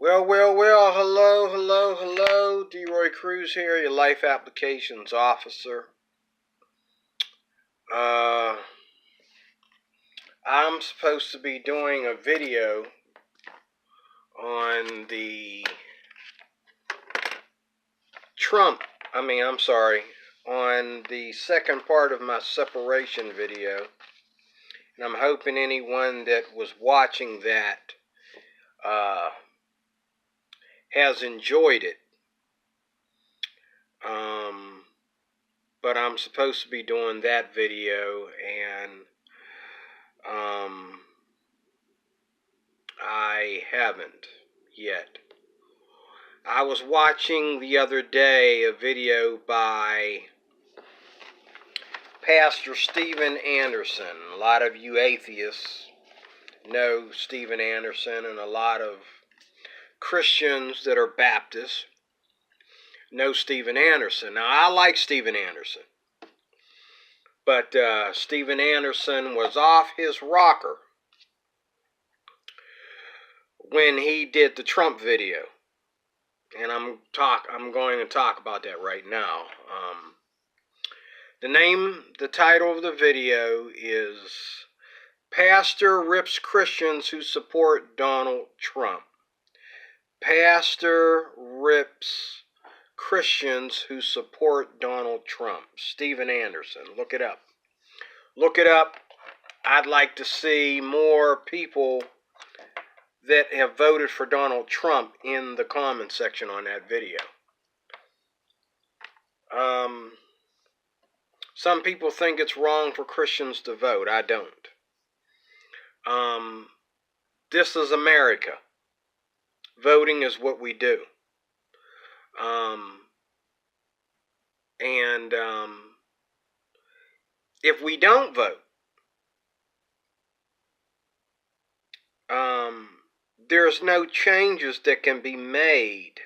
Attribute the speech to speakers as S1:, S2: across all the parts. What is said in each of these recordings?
S1: Well, hello. D-Roy Cruz here, your life applications officer. I'm supposed to be doing a video on the on the second part of my separation video. And I'm hoping anyone that was watching that has enjoyed it. But I'm supposed to be doing that video, and I haven't yet. I was watching the other day a video by Pastor Steven Anderson. A lot of you atheists know Steven Anderson, and a lot of Christians that are Baptists know Steven Anderson. Now, I like Steven Anderson, but Steven Anderson was off his rocker when he did the Trump video, and I'm going to talk about that right now. The title of the video is Pastor Rips Christians Who Support Donald Trump. Pastor rips Christians who support Donald Trump. Steven Anderson. Look it up. Look it up. I'd like to see more people that have voted for Donald Trump in the comment section on that video. Some people think it's wrong for Christians to vote. I don't. This is America. Voting is what we do. If we don't vote, there's no changes that can be made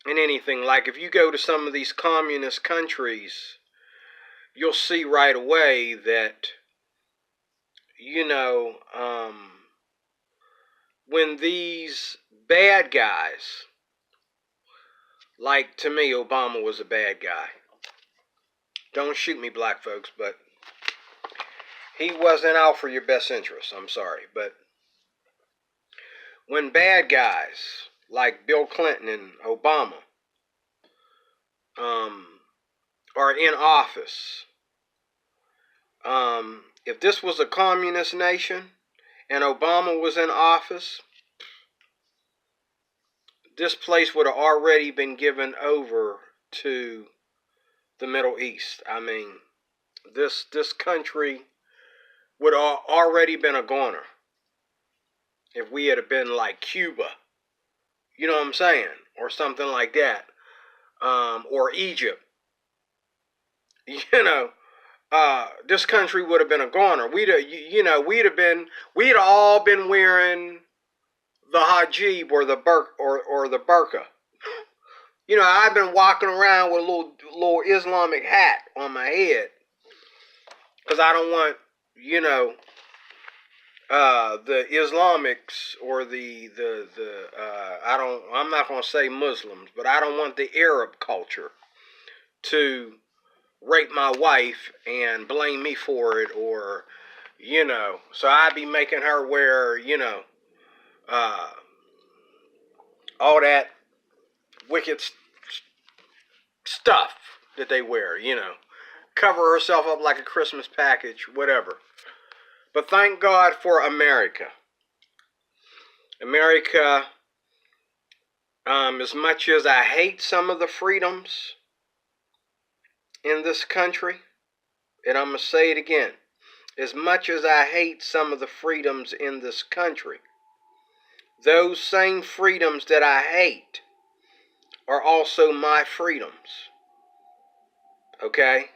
S1: in anything. Like if you go to some of these communist countries, you'll see right away that, when these bad guys, like to me, Obama was a bad guy. Don't shoot me, black folks, but he wasn't out for your best interests. I'm sorry. But when bad guys like Bill Clinton and Obama are in office, if this was a communist nation and Obama was in office, this place would have already been given over to the Middle East. I mean, this country would have already been a goner if we had been like Cuba. You know what I'm saying? Or something like that. Or Egypt. This country would have been a goner. We'd all been wearing the hijab or the burqa. I've been walking around with a little Islamic hat on my head because I don't want, the Islamics or I'm not going to say Muslims, but I don't want the Arab culture to rape my wife and blame me for it, or, so I'd be making her wear, all that wicked stuff that they wear, cover herself up like a Christmas package, whatever. But thank God for America. America, as much as I hate some of the freedoms in this country, and I'm going to say it again, as much as I hate some of the freedoms in this country, those same freedoms that I hate are also my freedoms. Okay?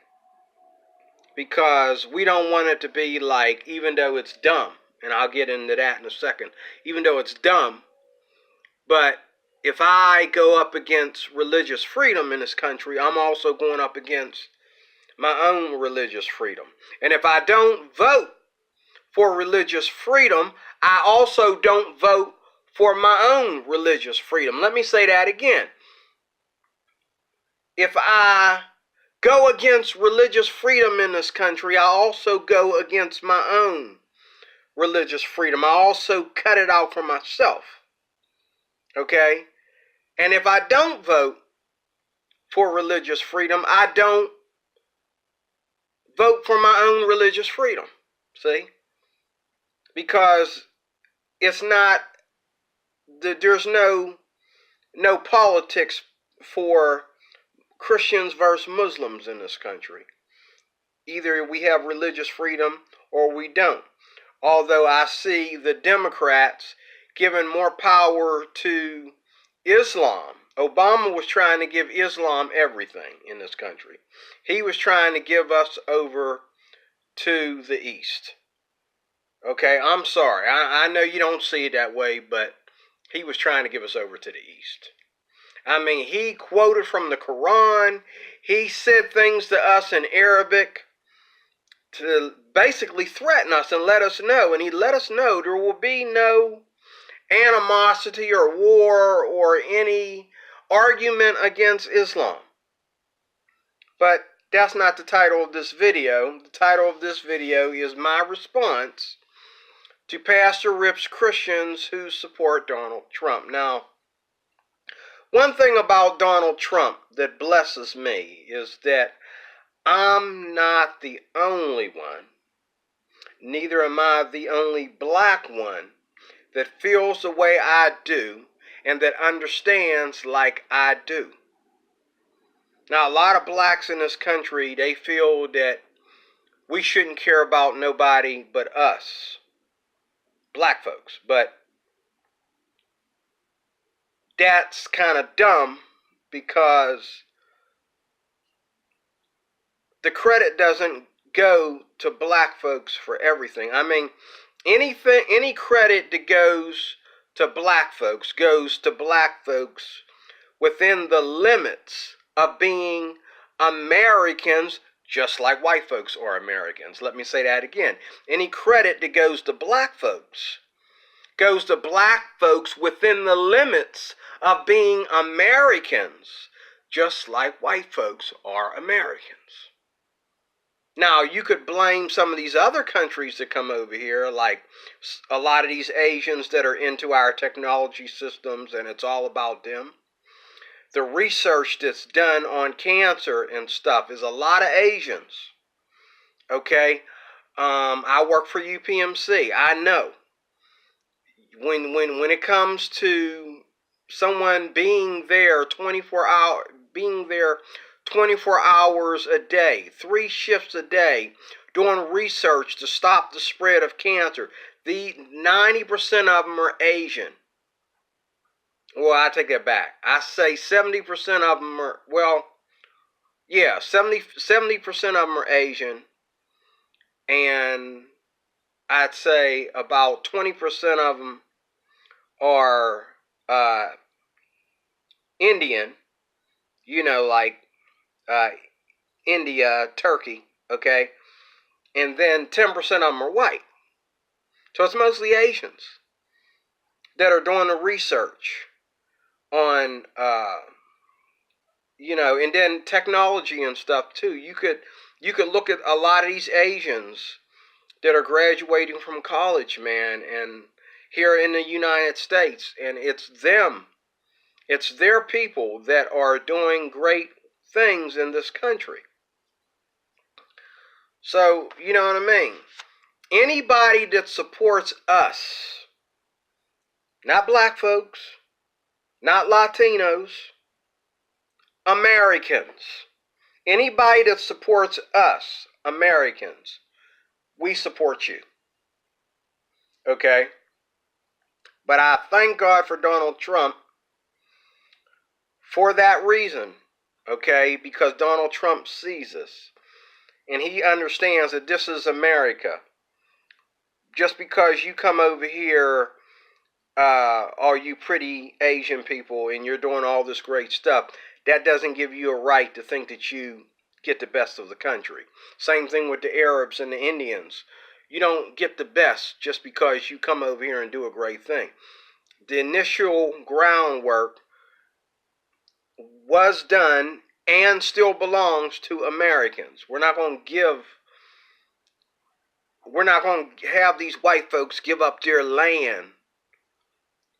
S1: Because we don't want it to be like, even though it's dumb, and I'll get into that in a second, even though it's dumb, but if I go up against religious freedom in this country, I'm also going up against my own religious freedom. And if I don't vote for religious freedom, I also don't vote for my own religious freedom. Let me say that again. If I go against religious freedom in this country, I also go against my own religious freedom. I also cut it out for myself. Okay? And if I don't vote for religious freedom, I don't vote for my own religious freedom. See? Because it's not, there's no politics for Christians versus Muslims in this country. Either we have religious freedom or we don't. Although I see the Democrats giving more power to Islam. Obama was trying to give Islam everything in this country. He was trying to give us over to the East. Okay, I'm sorry. I know you don't see it that way, but he was trying to give us over to the East. I mean, he quoted from the Quran. He said things to us in Arabic to basically threaten us and let us know. And he let us know there will be no animosity or war or any argument against Islam. But that's not the title of this video. The title of this video is my response to Pastor Rip's Christians who support Donald Trump. Now, one thing about Donald Trump that blesses me is that I'm not the only one, neither am I the only black one that feels the way I do and that understands like I do. Now, a lot of blacks in this country, they feel that we shouldn't care about nobody but us, black folks. But that's kind of dumb because the credit doesn't go to black folks for everything. I mean, any credit that goes to black folks within the limits of being Americans, just like white folks are Americans. Let me say that again. Any credit that goes to black folks within the limits of being Americans, just like white folks are Americans. Now, you could blame some of these other countries that come over here, like a lot of these Asians that are into our technology systems, and it's all about them. The research that's done on cancer and stuff is a lot of Asians. Okay? I work for UPMC. I know. When it comes to someone being there 24 hours a day, 3 shifts a day, doing research to stop the spread of cancer, the 90% of them are Asian. Well, I take that back. I say 70% of them are, 70% of them are Asian. And I'd say about 20% of them are Indian. You know, like India, Turkey, okay? And then 10% of them are white. So it's mostly Asians that are doing the research on, and then technology and stuff too. You could look at a lot of these Asians that are graduating from college, man, and here in the United States, and it's them. It's their people that are doing great things in this country. So, you know what I mean? Anybody that supports us, not black folks, not Latinos, Americans. Anybody that supports us, Americans, we support you. Okay? But I thank God for Donald Trump for that reason. Okay? Because Donald Trump sees us. And he understands that this is America. Just because you come over here, all you pretty Asian people, and you're doing all this great stuff, that doesn't give you a right to think that you get the best of the country. Same thing with the Arabs and the Indians. you don't get the best just because you come over here and do a great thing. The initial groundwork was done and still belongs to Americans. We're not going to have these white folks give up their land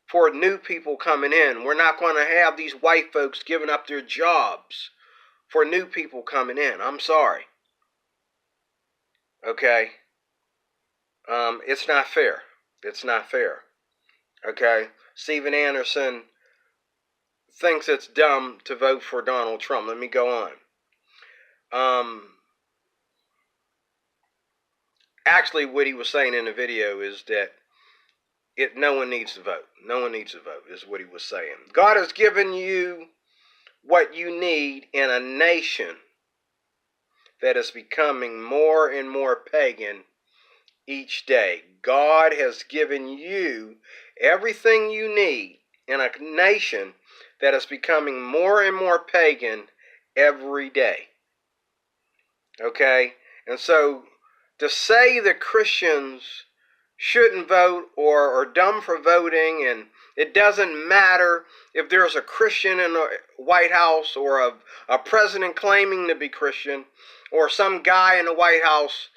S1: for new people coming in. We're not going to have these white folks giving up their jobs for new people coming in. I'm sorry. Okay? It's not fair. It's not fair. Okay? Steven Anderson thinks it's dumb to vote for Donald Trump. Let me go on. Actually, what he was saying in the video is that no one needs to vote. No one needs to vote, is what he was saying. God has given you what you need in a nation that is becoming more and more pagan each day. God has given you everything you need in a nation that is becoming more and more pagan every day. Okay? And so to say that Christians shouldn't vote or are dumb for voting, and it doesn't matter if there's a Christian in the White House or a president claiming to be Christian or some guy in the White House,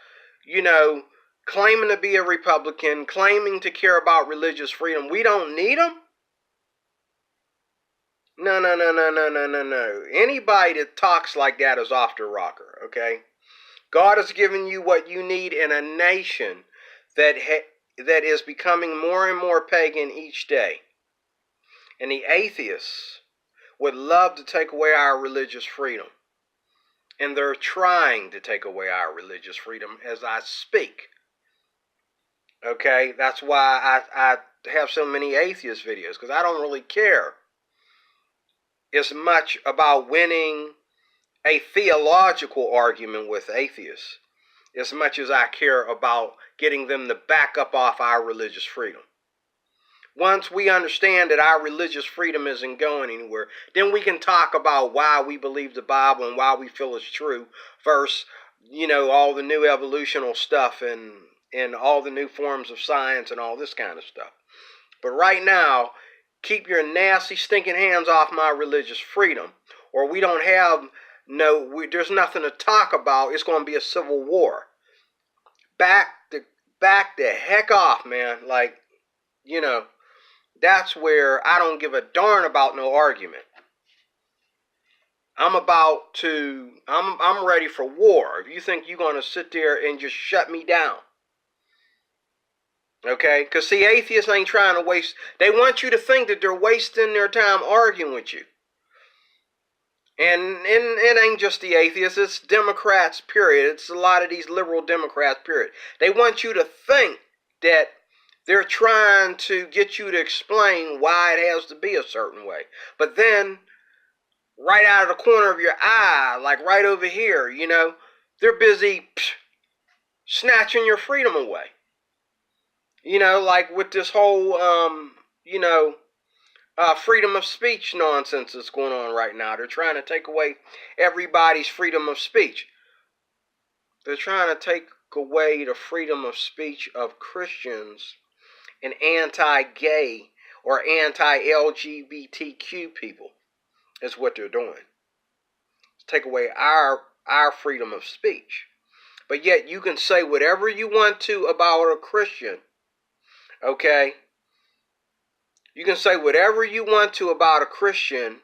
S1: claiming to be a Republican, claiming to care about religious freedom. We don't need them? No, no, no, no, no, no, no, no. Anybody that talks like that is off the rocker, okay? God has given you what you need in a nation that is becoming more and more pagan each day. And the atheists would love to take away our religious freedom. And they're trying to take away our religious freedom as I speak. Okay? That's why I have so many atheist videos, because I don't really care as much about winning a theological argument with atheists as much as I care about getting them to back up off our religious freedom. Once we understand that our religious freedom isn't going anywhere, then we can talk about why we believe the Bible and why we feel it's true versus, all the new evolutional stuff and all the new forms of science and all this kind of stuff. But right now, keep your nasty, stinking hands off my religious freedom, or we don't have there's nothing to talk about. It's going to be a civil war. Back the heck off, man. That's where I don't give a darn about no argument. I'm ready for war. If you think you're going to sit there and just shut me down. Okay? Because see, atheists ain't trying to waste. They want you to think that they're wasting their time arguing with you. And it ain't just the atheists, it's Democrats, period. It's a lot of these liberal Democrats, period. They want you to think that they're trying to get you to explain why it has to be a certain way. But then, right out of the corner of your eye, like right over here, they're busy snatching your freedom away. Like with this whole, freedom of speech nonsense that's going on right now. They're trying to take away everybody's freedom of speech. They're trying to take away the freedom of speech of Christians and anti-gay or anti-LGBTQ people is what they're doing. Take away our freedom of speech. But yet you can say whatever you want to about a Christian. Okay? You can say whatever you want to about a Christian.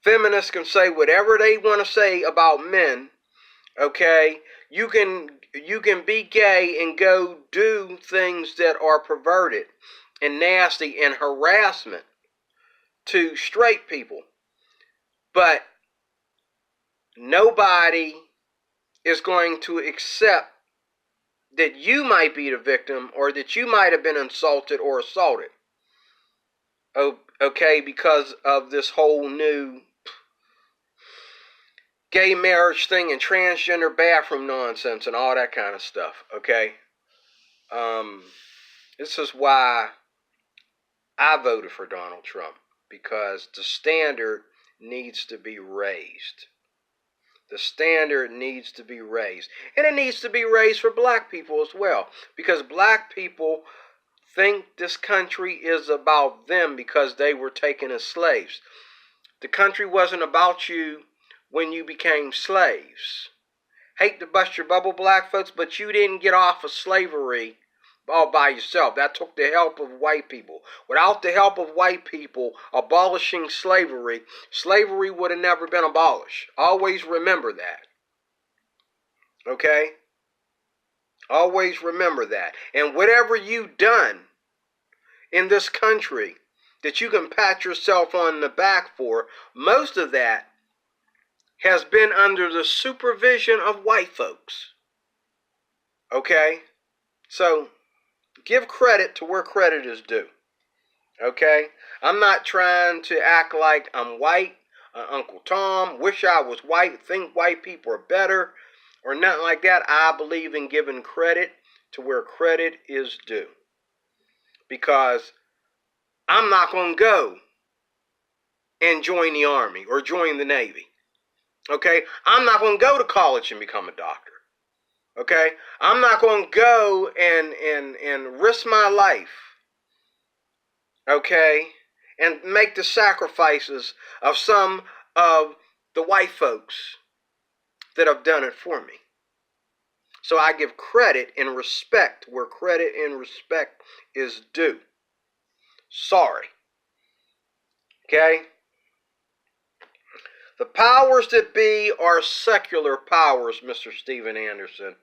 S1: Feminists can say whatever they want to say about men. Okay? You can be gay and go do things that are perverted and nasty and harassment to straight people. But nobody is going to accept that you might be the victim or that you might have been insulted or assaulted. Okay, because of this whole new gay marriage thing and transgender bathroom nonsense and all that kind of stuff. Okay, this is why I voted for Donald Trump, because the standard needs to be raised. The standard needs to be raised. And it needs to be raised for black people as well. Because black people think this country is about them because they were taken as slaves. The country wasn't about you when you became slaves. Hate to bust your bubble, black folks, but you didn't get off of slavery all by yourself. That took the help of white people. Without the help of white people abolishing slavery, slavery would have never been abolished. Always remember that. Okay? Always remember that. And whatever you've done in this country that you can pat yourself on the back for, most of that has been under the supervision of white folks. Okay? So, give credit to where credit is due. Okay? I'm not trying to act like I'm white, Uncle Tom, wish I was white, think white people are better, or nothing like that. I believe in giving credit to where credit is due. Because I'm not going to go and join the Army or join the Navy. Okay? I'm not going to go to college and become a doctor. Okay? I'm not going to go and risk my life. Okay? And make the sacrifices of some of the white folks that have done it for me. So I give credit and respect where credit and respect is due. Sorry. Okay? The powers that be are secular powers, Mr. Steven Anderson.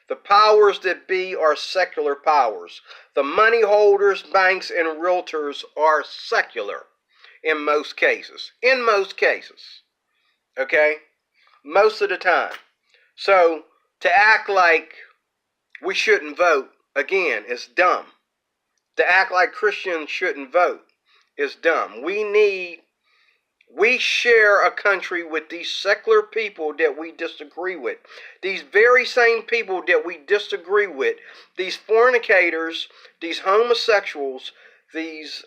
S1: The powers that be are secular powers. The money holders, banks, and realtors are secular in most cases. In most cases. Okay? Most of the time. So, to act like we shouldn't vote, again, is dumb. To act like Christians shouldn't vote is dumb. We share a country with these secular people that we disagree with. These very same people that we disagree with, these fornicators, these homosexuals, these,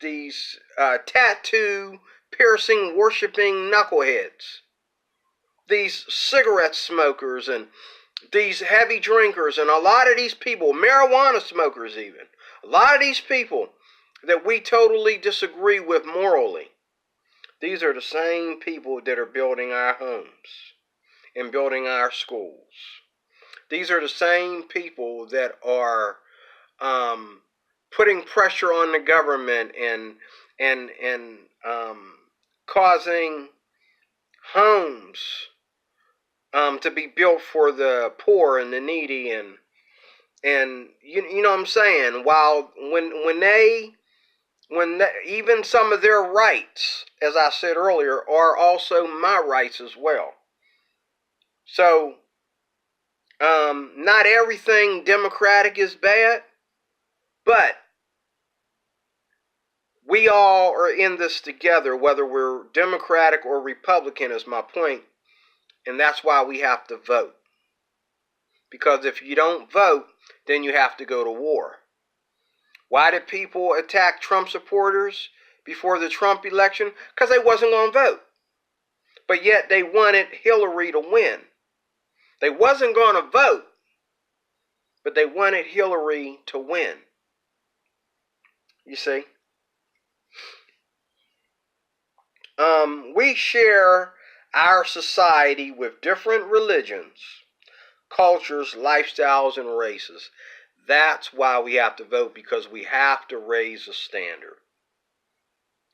S1: these tattoo, piercing, worshiping knuckleheads, these cigarette smokers, and these heavy drinkers, and a lot of these people, marijuana smokers even, a lot of these people that we totally disagree with morally, these are the same people that are building our homes and building our schools. These are the same people that are putting pressure on the government and causing homes to be built for the poor and the needy, and you know what I'm saying. While when they even some of their rights, as I said earlier, are also my rights as well. So not everything democratic is bad, but we all are in this together, whether we're Democratic or Republican, is my point. And that's why we have to vote. Because if you don't vote, then you have to go to war. Why did people attack Trump supporters before the Trump election? Because they wasn't going to vote. But yet they wanted Hillary to win. They wasn't going to vote, but they wanted Hillary to win. You see? We share our society with different religions, cultures, lifestyles, and races. That's why we have to vote, because we have to raise the standard.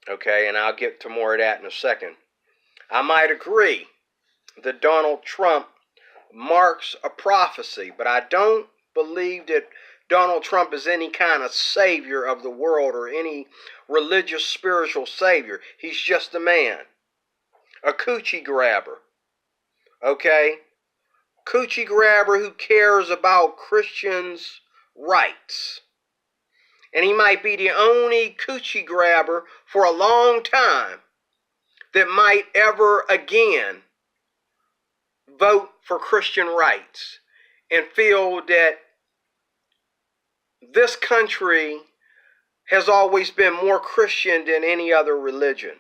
S1: Okay, and I'll get to more of that in a second. I might agree that Donald Trump marks a prophecy, but I don't believe that Donald Trump is any kind of savior of the world or any religious spiritual savior. He's just a man. A coochie grabber. Okay? Coochie grabber who cares about Christians' rights. And he might be the only coochie grabber for a long time that might ever again vote for Christian rights and feel that this country has always been more Christian than any other religion.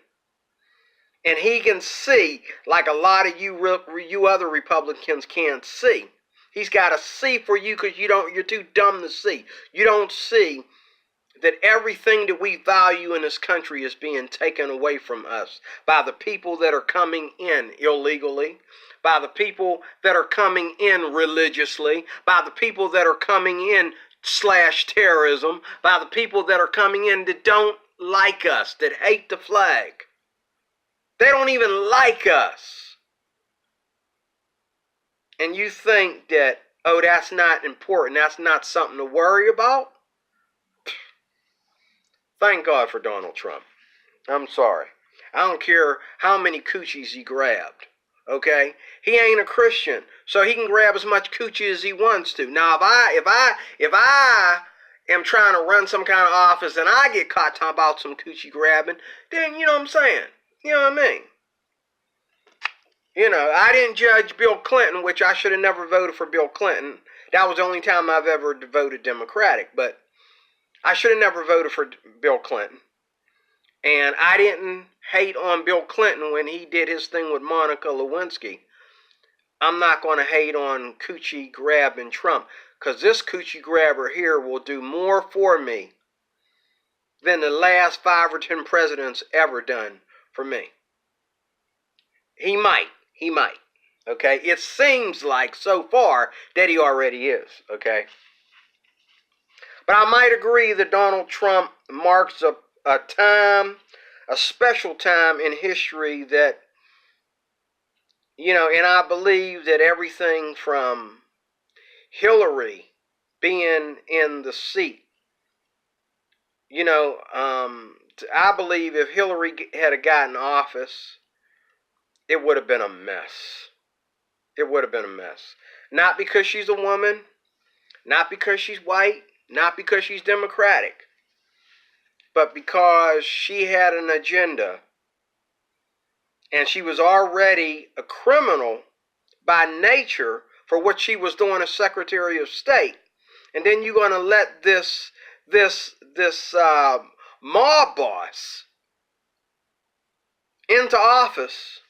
S1: And he can see, like a lot of you other Republicans can't see. He's got to see for you because you're too dumb to see. You don't see that everything that we value in this country is being taken away from us by the people that are coming in illegally, by the people that are coming in religiously, by the people that are coming in /terrorism, by the people that are coming in that don't like us, that hate the flag. They don't even like us. And you think that, oh, that's not important, that's not something to worry about? Thank God for Donald Trump. I'm sorry. I don't care how many coochies he grabbed. Okay? He ain't a Christian, so he can grab as much coochie as he wants to. Now, if I am trying to run some kind of office and I get caught talking about some coochie grabbing, then you know what I'm saying? You know what I mean? You know, I didn't judge Bill Clinton, which I should have never voted for Bill Clinton. That was the only time I've ever voted Democratic, but I should have never voted for Bill Clinton. And I didn't hate on Bill Clinton when he did his thing with Monica Lewinsky. I'm not going to hate on coochie grabbing Trump, because this coochie grabber here will do more for me than the last 5 or 10 presidents ever done for me. He might. Okay? It seems like so far that he already is. Okay? But I might agree that Donald Trump marks a special time in history that, you know, and I believe that everything from Hillary being in the seat, you know, I believe if Hillary had gotten office, it would have been a mess. It would have been a mess. Not because she's a woman, not because she's white, not because she's Democratic, but because she had an agenda and she was already a criminal by nature for what she was doing as Secretary of State. And then you're going to let this mob boss into office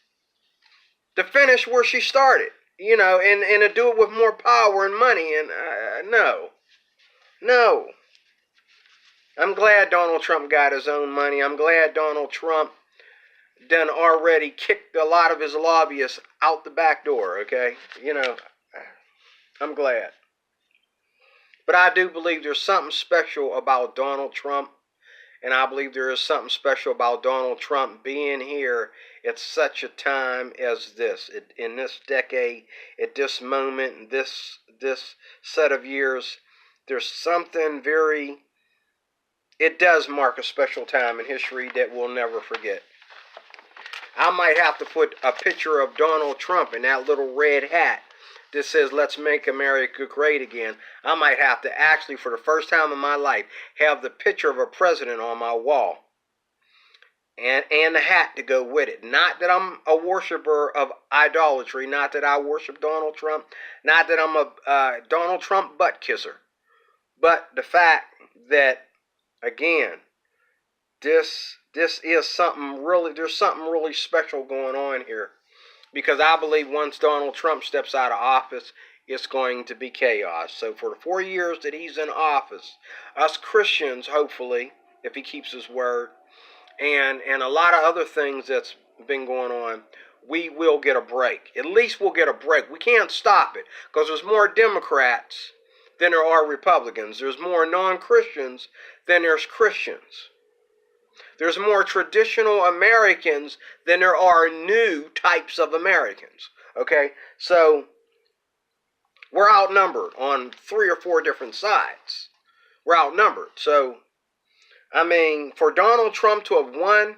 S1: to finish where she started, you know, and to do it with more power and money. And no. I'm glad Donald Trump got his own money. I'm glad Donald Trump done already kicked a lot of his lobbyists out the back door, okay? You know, I'm glad. But I do believe there's something special about Donald Trump, and I believe there is something special about Donald Trump being here at such a time as this, in this decade, at this moment, this set of years. There's something very, it does mark a special time in history that we'll never forget. I might have to put a picture of Donald Trump in that little red hat that says, "Let's make America great again." I might have to actually, for the first time in my life, have the picture of a president on my wall. And the hat to go with it. Not that I'm a worshiper of idolatry. Not that I worship Donald Trump. Not that I'm a Donald Trump butt kisser. But the fact that, again, this is something really, there's something really special going on here. Because I believe once Donald Trump steps out of office, it's going to be chaos. So for the 4 years that he's in office, us Christians, hopefully, if he keeps his word, and a lot of other things that's been going on, we will get a break. At least we'll get a break. We can't stop it, because there's more Democrats than there are Republicans. There's more non-Christians than there's Christians. There's more traditional Americans than there are new types of Americans. Okay? So, we're outnumbered on 3 or 4 different sides. We're outnumbered. So, I mean, for Donald Trump to have won,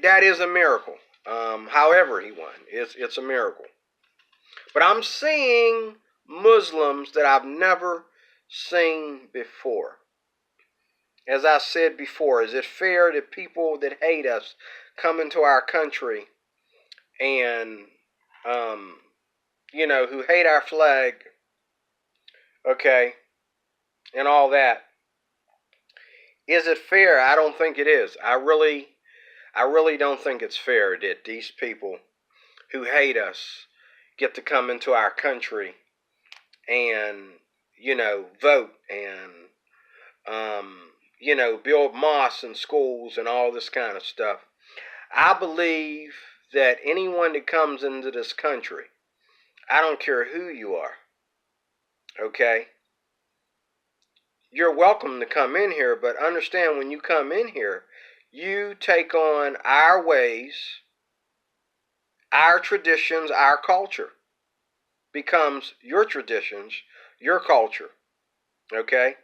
S1: that is a miracle. However he won, it's a miracle. But I'm seeing Muslims that I've never seen before. As I said before, is it fair that people that hate us come into our country and, you know, who hate our flag, okay, and all that, Is it fair? I don't think it is. I really don't think it's fair that these people who hate us get to come into our country and, vote and, build mosques and schools and all this kind of stuff. I believe that anyone that comes into this country, I don't care who you are, okay? You're welcome to come in here, but understand when you come in here, you take on our ways, our traditions, our culture becomes your traditions, your culture, okay?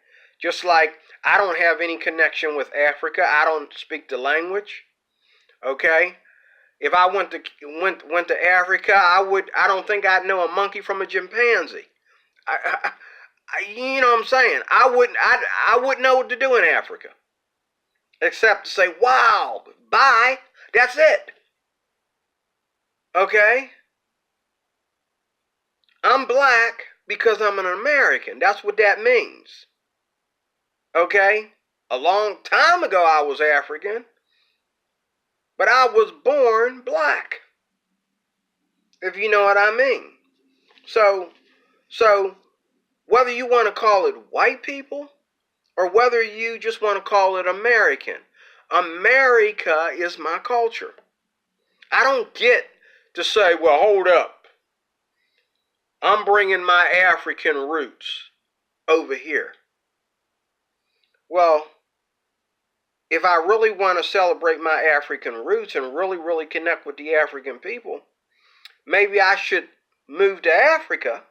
S1: Just like I don't have any connection with Africa, I don't speak the language, okay? If I went to Africa, I don't think I'd know a monkey from a chimpanzee. You know what I'm saying? I wouldn't know what to do in Africa except to say, "Wow, bye." That's it. Okay? I'm black because I'm an American. That's what that means. Okay? A long time ago I was African, but I was born black. If you know what I mean. So whether you want to call it white people or whether you just want to call it American, America is my culture. I don't get to say, well, hold up. I'm bringing my African roots over here. Well, if I really want to celebrate my African roots and really, really connect with the African people, maybe I should move to Africa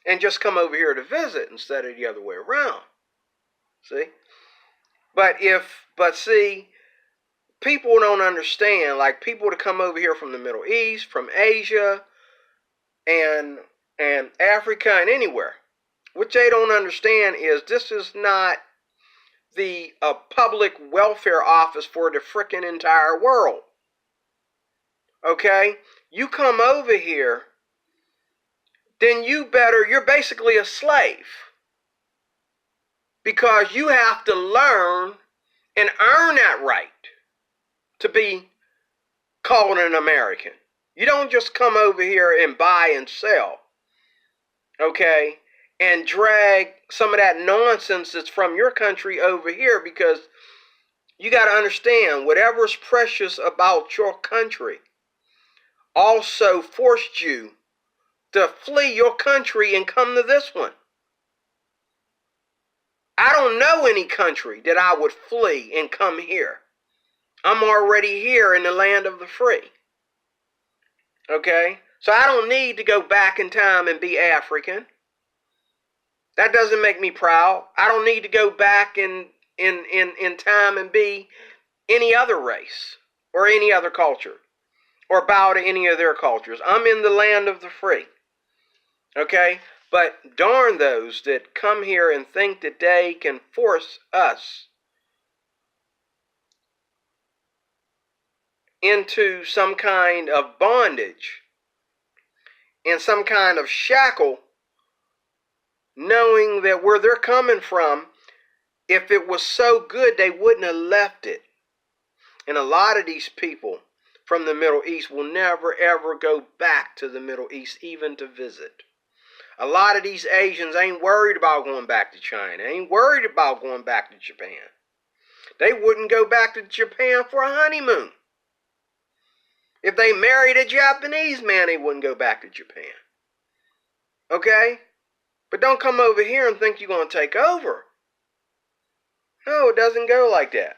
S1: and just come over here to visit instead of the other way around. See? But see, people don't understand, like people to come over here from the Middle East, from Asia, and Africa and anywhere. What they don't understand is this is not the public welfare office for the frickin' entire world. Okay? You come over here, then you're basically a slave. Because you have to learn and earn that right to be called an American. You don't just come over here and buy and sell. Okay? And drag some of that nonsense that's from your country over here, because you got to understand, whatever's precious about your country also forced you to flee your country and come to this one. I don't know any country that I would flee and come here. I'm already here in the land of the free. Okay? So I don't need to go back in time and be African. That doesn't make me proud. I don't need to go back in time and be any other race or any other culture or bow to any of their cultures. I'm in the land of the free. Okay? But darn those that come here and think that they can force us into some kind of bondage and some kind of shackle, knowing that where they're coming from, if it was so good, they wouldn't have left it. And a lot of these people from the Middle East will never ever go back to the Middle East even to visit. A lot of these Asians ain't worried about going back to China, ain't worried about going back to Japan. They wouldn't go back to Japan for a honeymoon. If they married a Japanese man, they wouldn't go back to Japan. Okay? But don't come over here and think you're going to take over. No, it doesn't go like that.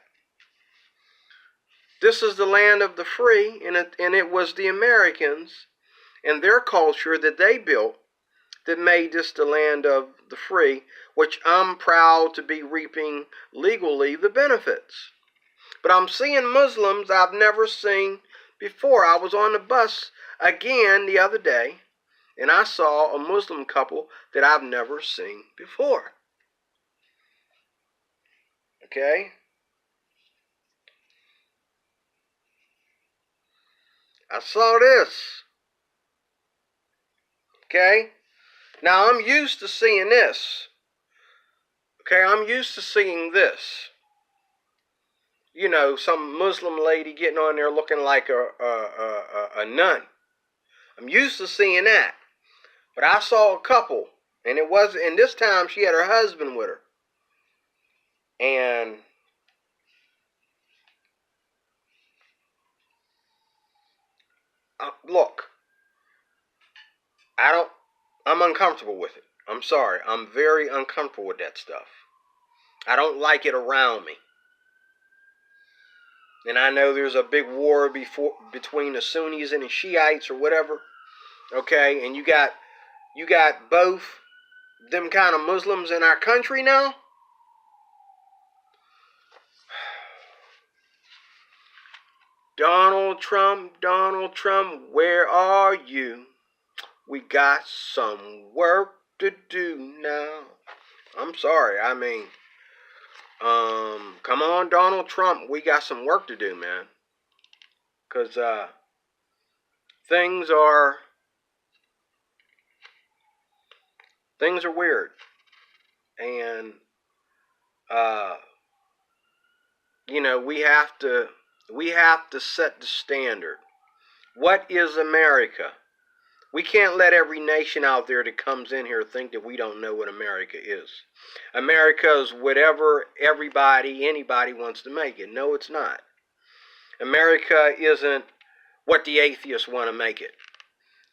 S1: This is the land of the free, and it was the Americans and their culture that they built that made this the land of the free, which I'm proud to be reaping legally the benefits. But I'm seeing Muslims I've never seen before. I was on the bus again the other day, and I saw a Muslim couple that I've never seen before. Okay? I saw this. Okay? Now I'm used to seeing this. Okay, I'm used to seeing this. some Muslim lady getting on there looking like a nun. I'm used to seeing that. But I saw a couple, and this time she had her husband with her. And look, I'm uncomfortable with it. I'm sorry. I'm very uncomfortable with that stuff. I don't like it around me. And I know there's a big war between the Sunnis and the Shiites or whatever. Okay, and you got both them kind of Muslims in our country now. Donald Trump, where are you? We got some work to do now. I'm sorry. I mean, come on, Donald Trump. We got some work to do, man. Because things are weird. And, we have to set the standard. What is America? We can't let every nation out there that comes in here think that we don't know what America is. America is whatever anybody wants to make it. No, it's not. America isn't what the atheists want to make it.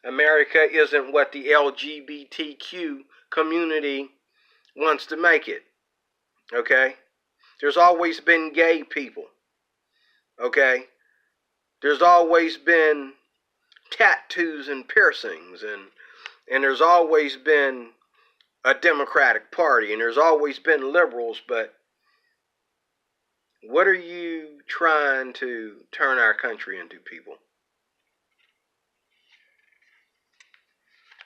S1: America isn't what the LGBTQ community wants to make it. Okay? There's always been gay people. Okay? There's always been tattoos and piercings, and there's always been a Democratic Party, and there's always been liberals, but what are you trying to turn our country into, people?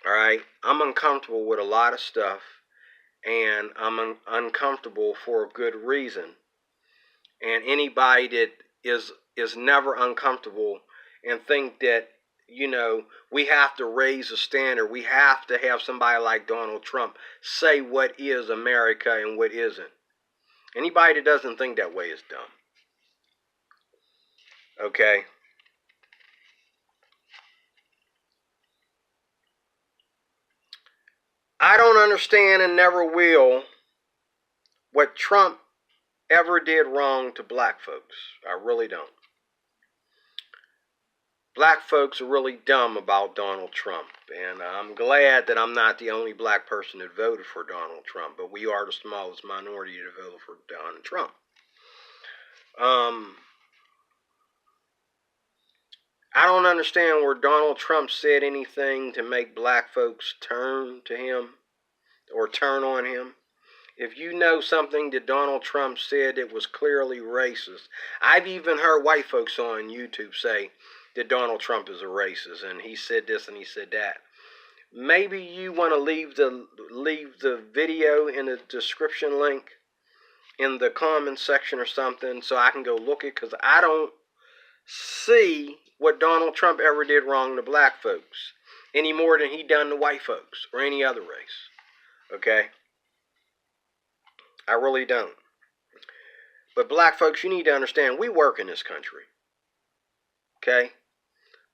S1: Alright? I'm uncomfortable with a lot of stuff, and I'm uncomfortable for a good reason. And anybody that is never uncomfortable and think that we have to raise the standard. We have to have somebody like Donald Trump say what is America and what isn't. Anybody that doesn't think that way is dumb. Okay? I don't understand and never will what Trump ever did wrong to black folks. I really don't. Black folks are really dumb about Donald Trump, and I'm glad that I'm not the only black person that voted for Donald Trump, but we are the smallest minority that voted for Donald Trump. I don't understand where Donald Trump said anything to make black folks turn to him or turn on him. If you know something that Donald Trump said that was clearly racist, I've even heard white folks on YouTube say that Donald Trump is a racist and he said this and he said that. Maybe you want to leave the video in the description link in the comment section or something so I can go look it, because I don't see what Donald Trump ever did wrong to black folks any more than he done to white folks or any other race. Okay? I really don't. But black folks, you need to understand, we work in this country. Okay?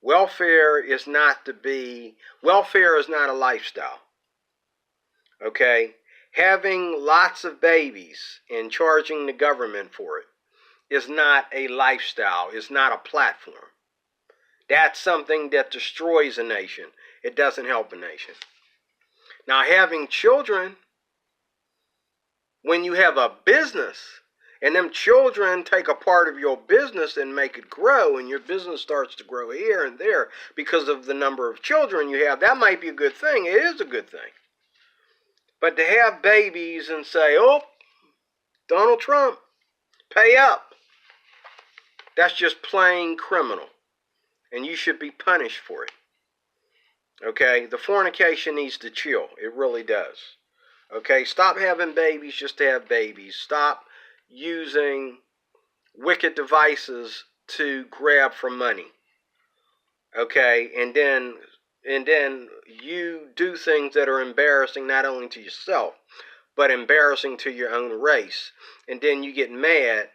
S1: Welfare is not a lifestyle. Okay? Having lots of babies and charging the government for it is not a lifestyle. It's not a platform. That's something that destroys a nation. It doesn't help a nation. Now, having children, when you have a business and them children take a part of your business and make it grow, and your business starts to grow here and there because of the number of children you have, that might be a good thing. It is a good thing. But to have babies and say, oh, Donald Trump, pay up, that's just plain criminal. And you should be punished for it. Okay? The fornication needs to chill. It really does. Okay? Stop having babies just to have babies. Stop using wicked devices to grab for money. Okay? And then you do things that are embarrassing not only to yourself, but embarrassing to your own race. And then you get mad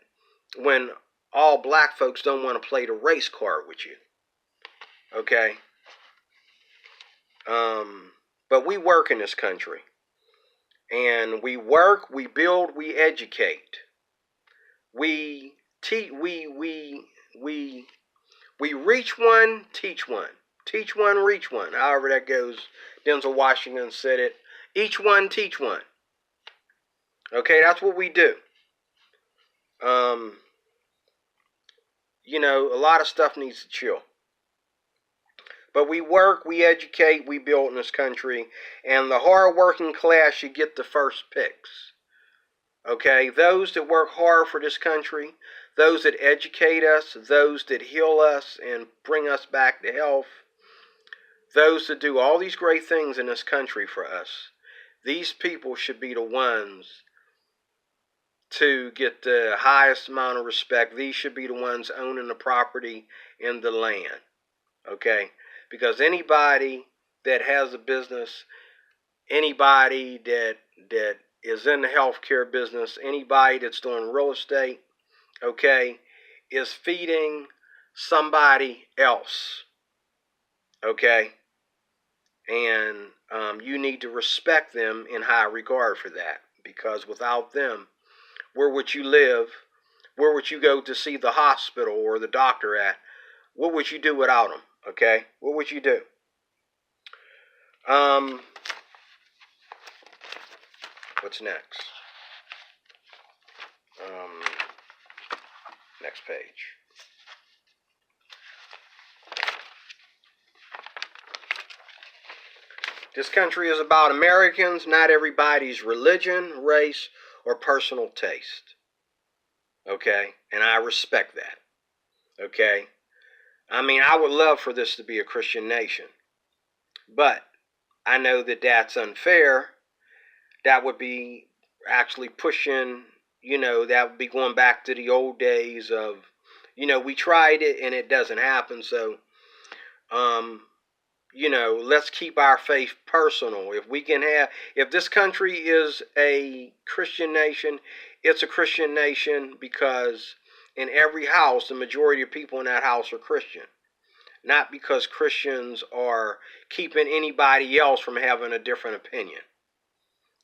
S1: when all black folks don't want to play the race card with you. Okay? But we work in this country. And we work, we build, we educate. We reach one, teach one. Teach one, reach one. However that goes. Denzel Washington said it. Each one, teach one. Okay, that's what we do. A lot of stuff needs to chill. But we work, we educate, we build in this country, and the hard-working class should get the first picks. Okay, those that work hard for this country, those that educate us, those that heal us and bring us back to health, those that do all these great things in this country for us, these people should be the ones to get the highest amount of respect. These should be the ones owning the property and the land. Okay? Because anybody that has a business, anybody that is in the healthcare business, anybody that's doing real estate, okay, is feeding somebody else. Okay? And you need to respect them in high regard for that. Because without them, where would you live? Where would you go to see the hospital or the doctor at? What would you do without them? Okay? What would you do? What's next? Next page. This country is about Americans, not everybody's religion, race, or personal taste. Okay? And I respect that. Okay? I mean, I would love for this to be a Christian nation. But I know that that's unfair. That would be actually pushing, that would be going back to the old days of, we tried it and it doesn't happen. So, let's keep our faith personal. If this country is a Christian nation, it's a Christian nation because in every house, the majority of people in that house are Christian. Not because Christians are keeping anybody else from having a different opinion.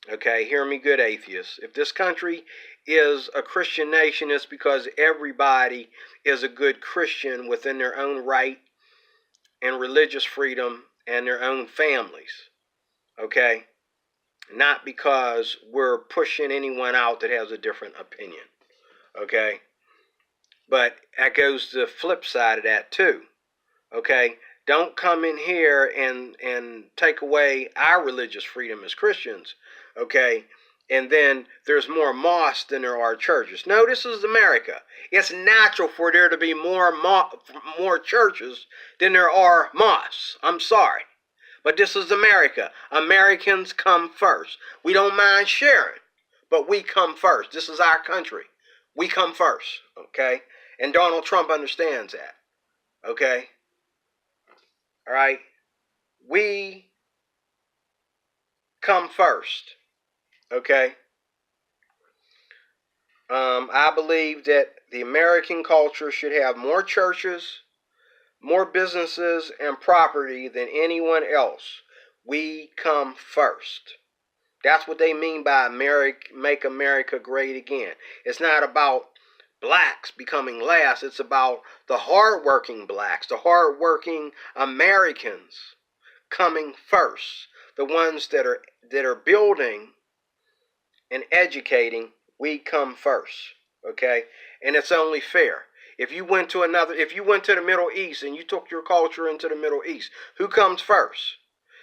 S1: Okay, hear me good, atheists. If this country is a Christian nation, it's because everybody is a good Christian within their own right and religious freedom and their own families. Okay? Not because we're pushing anyone out that has a different opinion. Okay? But that goes to the flip side of that too. Okay? Don't come in here and take away our religious freedom as Christians. Okay? And then there's more mosques than there are churches. No, this is America. It's natural for there to be more churches than there are mosques. I'm sorry. But this is America. Americans come first. We don't mind sharing, but we come first. This is our country. We come first. Okay? And Donald Trump understands that. Okay? All right? We come first. Okay? I believe that the American culture should have more churches, more businesses, and property than anyone else. We come first. That's what they mean by make America great again. It's not about blacks becoming last. It's about the hardworking blacks, the hardworking Americans coming first. The ones that are building and educating, we come first. Okay? And it's only fair. If you went to the Middle East and you took your culture into the Middle East, who comes first?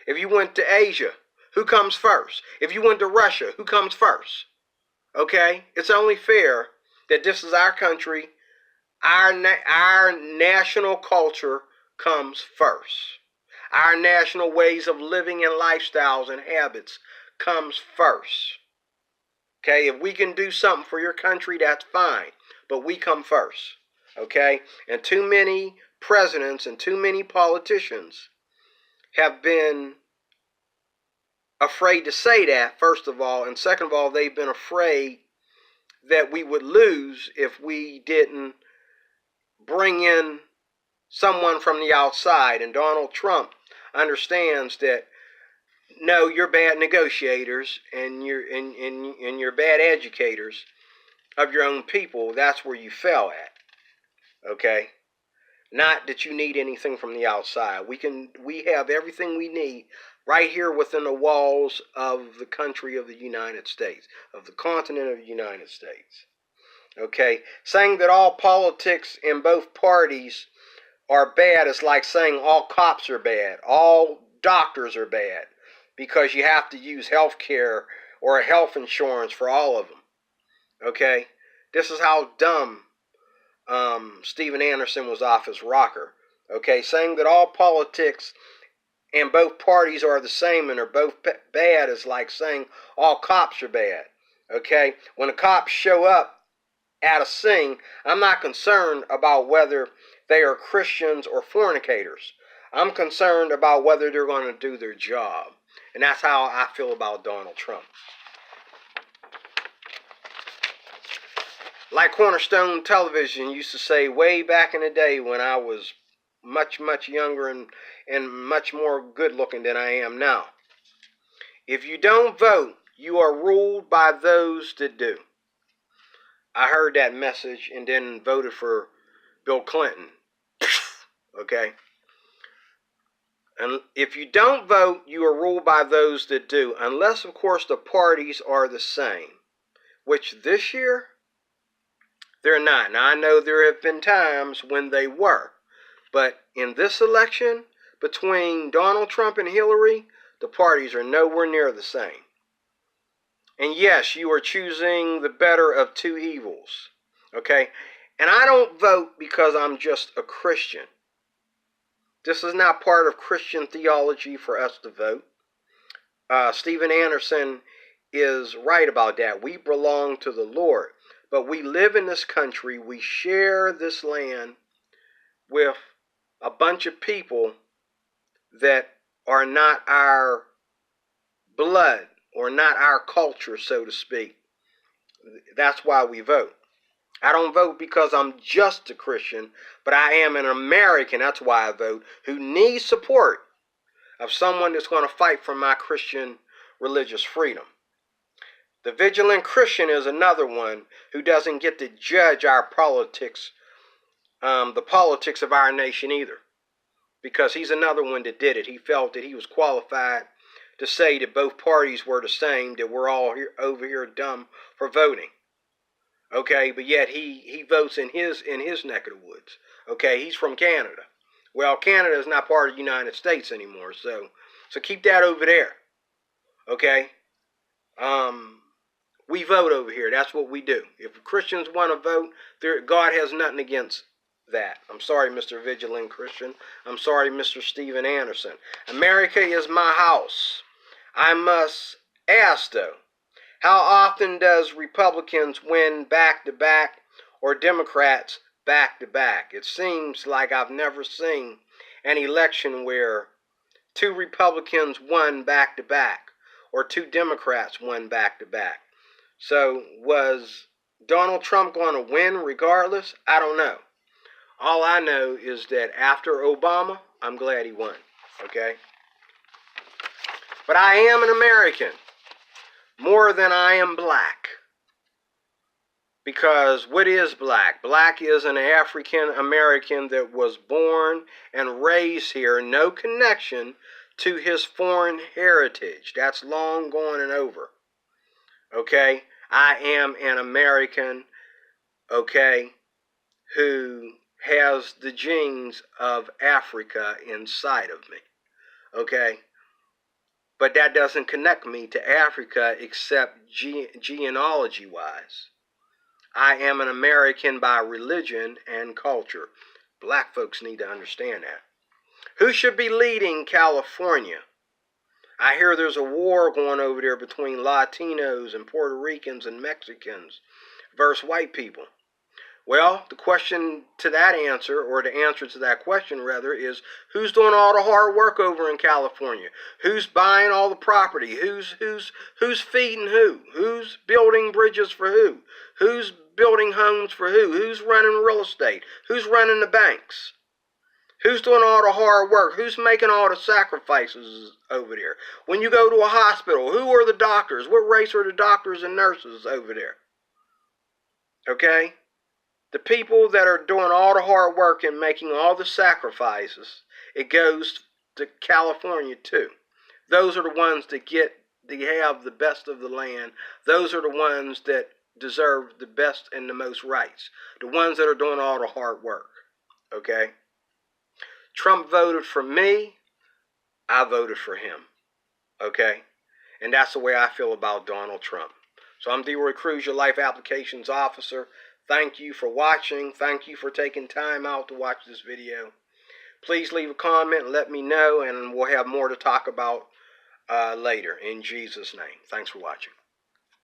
S1: If you went to Asia, who comes first? If you went to Russia, who comes first? Okay? It's only fair that this is our country. Our national culture comes first. Our national ways of living and lifestyles and habits comes first. Okay? If we can do something for your country, that's fine. But we come first. Okay? And too many presidents and too many politicians have been afraid to say that, first of all. And second of all, they've been afraid that we would lose if we didn't bring in someone from the outside. And Donald Trump understands that, no, you're bad negotiators and you're bad educators of your own people. That's where you fell at. Okay? Not that you need anything from the outside. We have everything we need right here within the walls of the country of the United States, of the continent of the United States. Okay? Saying that all politics in both parties are bad is like saying all cops are bad, all doctors are bad, because you have to use health care or health insurance for all of them. Okay? This is how dumb Steven Anderson was off his rocker. Okay? Saying that all politics and both parties are the same and are both bad is like saying all cops are bad. Okay? When the cops show up at a scene, I'm not concerned about whether they are Christians or fornicators. I'm concerned about whether they're going to do their job. And that's how I feel about Donald Trump. Like Cornerstone Television used to say way back in the day when I was much, much younger and much more good looking than I am now. If you don't vote, you are ruled by those that do. I heard that message and then voted for Bill Clinton. Okay? And if you don't vote, you are ruled by those that do. Unless, of course, the parties are the same. Which this year, they're not. Now, I know there have been times when they were. But in this election, between Donald Trump and Hillary, the parties are nowhere near the same. And yes, you are choosing the better of two evils. Okay? And I don't vote because I'm just a Christian. This is not part of Christian theology for us to vote. Steven Anderson is right about that. We belong to the Lord. But we live in this country. We share this land with a bunch of people that are not our blood or not our culture, so to speak. That's why we vote. I don't vote because I'm just a Christian, but I am an American, that's why I vote, who needs support of someone that's going to fight for my Christian religious freedom. The vigilant Christian is another one who doesn't get to judge our politics, the politics of our nation either, because he's another one that did it. He felt that he was qualified to say that both parties were the same, that we're all here, over here dumb for voting. Okay, but yet he votes in his neck of the woods. Okay, he's from Canada. Well, Canada is not part of the United States anymore, so keep that over there. Okay, we vote over here. That's what we do. If Christians want to vote, God has nothing against that. I'm sorry, Mr. Vigilant Christian. I'm sorry, Mr. Steven Anderson. America is my house. I must ask, though, how often does Republicans win back-to-back or Democrats back-to-back? It seems like I've never seen an election where two Republicans won back-to-back or two Democrats won back-to-back. So was Donald Trump going to win regardless? I don't know. All I know is that after Obama, I'm glad he won. Okay? But I am an American. More than I am black. Because what is black? Black is an African American that was born and raised here, no connection to his foreign heritage. That's long gone and over. Okay? I am an American, okay, who has the genes of Africa inside of me. Okay? But that doesn't connect me to Africa except genealogy-wise. I am an American by religion and culture. Black folks need to understand that. Who should be leading California? I hear there's a war going over there between Latinos and Puerto Ricans and Mexicans versus white people. Well, the question to that answer, or the answer to that question rather, is who's doing all the hard work over in California? Who's buying all the property? Who's feeding who? Who's building bridges for who? Who's building homes for who? Who's running real estate? Who's running the banks? Who's doing all the hard work? Who's making all the sacrifices over there? When you go to a hospital, who are the doctors? What race are the doctors and nurses over there? Okay? The people that are doing all the hard work and making all the sacrifices, it goes to California too. Those are the ones that have the best of the land. Those are the ones that deserve the best and the most rights. The ones that are doing all the hard work. Okay? Trump voted for me. I voted for him. Okay? And that's the way I feel about Donald Trump. So I'm Leroy Cruz, your Life Applications Officer. Thank you for watching. Thank you for taking time out to watch this video. Please leave a comment and let me know, and we'll have more to talk about later. In Jesus' name. Thanks for watching.